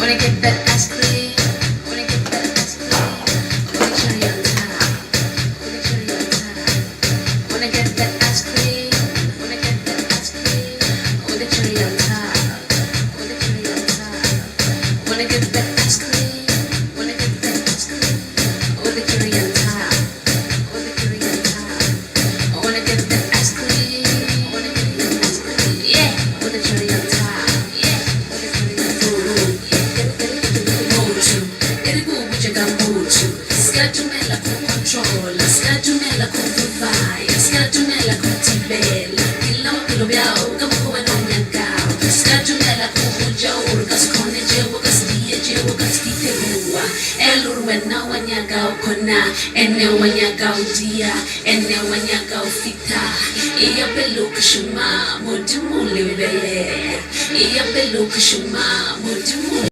Wanna get that ice cream? Wanna get that ice cream? With a cherry on top. With a cherry on top. Wanna get that ice cream? Wanna get that ice cream? With a cherry on top. With a cherry on top. Wanna get that ice cream? Wanna get that ice cream? With a cherry on top. With a cherry on top. I wanna get that ice cream. I wanna get that ice cream. Yeah, with a cherry on top. Yeah, with a cherry on top. Skatumela kucontrola, skatumela kuvivaya, skatumela kutibela, kila mpilo byao kamukuwa nonyangao, skatumela kuhujaur, kaskone jewo, kasdiye jewo, kaskiterua, elurwe na wanyagao kona, ene wanyagao dia, ene wanyagao fita, iya pelu kushuma, mudumu liwele, iya pelu kushuma, mudumu